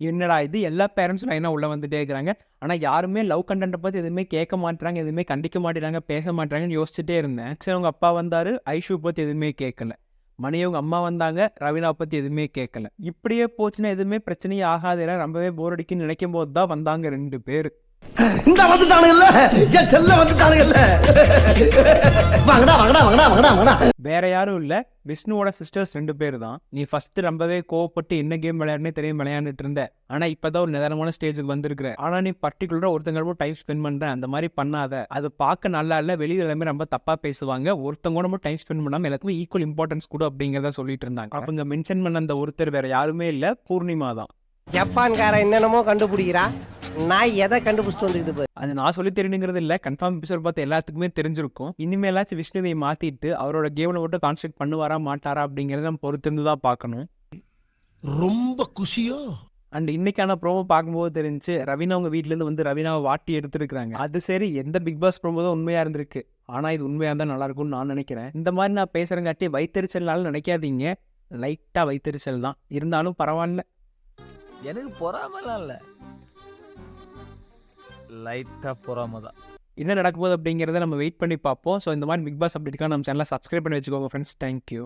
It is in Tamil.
என்னடா இது எல்லா பேரண்ட்ஸும் லைனாக உள்ளே வந்துட்டே இருக்கிறாங்க. ஆனால் யாருமே லவ் கண்டென்ட்டை பற்றி எதுவுமே கேட்க மாட்றாங்க, எதுவுமே கண்டிக்க மாட்டேறாங்க, பேச மாட்றாங்கன்னு யோசிச்சுட்டே இருந்தேன். சரி அவங்க அப்பா வந்தார், ஐஷு பற்றி எதுவுமே கேட்கல. மணி அவங்க அம்மா வந்தாங்க, ரவீனா பற்றி எதுவுமே கேட்கல. இப்படியே போச்சுன்னா எதுவுமே பிரச்சனையே ஆகாதுல, ரொம்பவே போர் அடிக்குன்னு நினைக்கும் போது தான் வந்தாங்க 2 பேர். இந்த வந்துட்டானுங்கல்ல, என் செல்ல வந்துட்டானுங்கல்ல. வாங்கடா வாங்கடா வாங்கடா வாங்கடா வாங்கடா. வேற யாரும் இல்ல, விஷ்ணுவோட சிஸ்டர்ஸ் 2 பேர் தான். நீ ஃபர்ஸ்ட் ரொம்பவே கோவப்பட்டு என்ன கேம் விளையாடுனே தெரியும் விளையாண்டுட்டு இருந்த. ஆனா இப்பதான் ஒரு நிதானமான ஸ்டேஜுக்கு வந்திருக்கிற. ஆனா நீ பர்டிகுலரா ஒருத்தங்க டைம் ஸ்பெண்ட் பண்ற, அந்த மாதிரி பண்ணாத. அது பார்க்க நல்லா இல்ல, வெளியில எல்லாமே ரொம்ப தப்பா பேசுவாங்க. ஒருத்தங்க கூட டைம் ஸ்பெண்ட் பண்ணாம எல்லாத்துக்கும் ஈக்குவல் இம்பார்ட்டன்ஸ் கூட அப்படிங்கிறத சொல்லிட்டு இருந்தாங்க. அவங்க மென்ஷன் பண்ண அந்த ஒருத்தர் வேற யாருமே இல்ல, பூர்ணிமா தான். ஜப்பான்கார என்னென்னமோ கண்டுபிடிக்கிறா, நான் எதை கண்டுபிடிச்சிட்டு வந்துக்குது. அது நான் சொல்லி தெரியணுங்கிறது இல்லை, கன்ஃபார்ம் எபிசோட் பார்த்து எல்லாத்துக்குமே தெரிஞ்சிருக்கும். இனிமேலாச்சும் விஷ்ணுவை மாற்றிட்டு அவரோட கேமில் மட்டும் கான்சென்ட்ரேட் பண்ணுவாரா மாட்டாரா அப்படிங்கிறத நம்ம பொறுத்திருந்து தான் பார்க்கணும். ரொம்ப குஷியோ. அண்ட் இன்னைக்கான ப்ரோமோ பார்க்கும்போது தெரிஞ்சு ரவீனா அவங்க வீட்டிலேருந்து வந்து ரவீனாவை வாட்டி எடுத்துருக்காங்க. அது சரி, எந்த பிக் பாஸ் ப்ரோமோ தான் உண்மையாக இருந்திருக்கு. ஆனால் இது உண்மையாக தான் நல்லா இருக்கும்னு நான் நினைக்கிறேன். இந்த மாதிரி நான் பேசுகிறங்காட்டி வைத்தறிச்சல்னாலும் நினைக்காதீங்க, லைட்டாக வைத்தறிச்சல் தான் இருந்தாலும் பரவாயில்ல. எனக்கு பொறாமலாம் இல்லை, லைட்டாக பொறாம தான். என்ன நடக்கும்போது அப்படிங்கிறத நம்ம வெயிட் பண்ணி பார்ப்போம். ஸோ இந்த மாதிரி பிக் பாஸ் அப்டேட்டுக்காக நம்ம சேனலை சப்ஸ்கிரைப் பண்ணி வச்சுக்கோங்க ஃப்ரெண்ட்ஸ். தேங்க்யூ.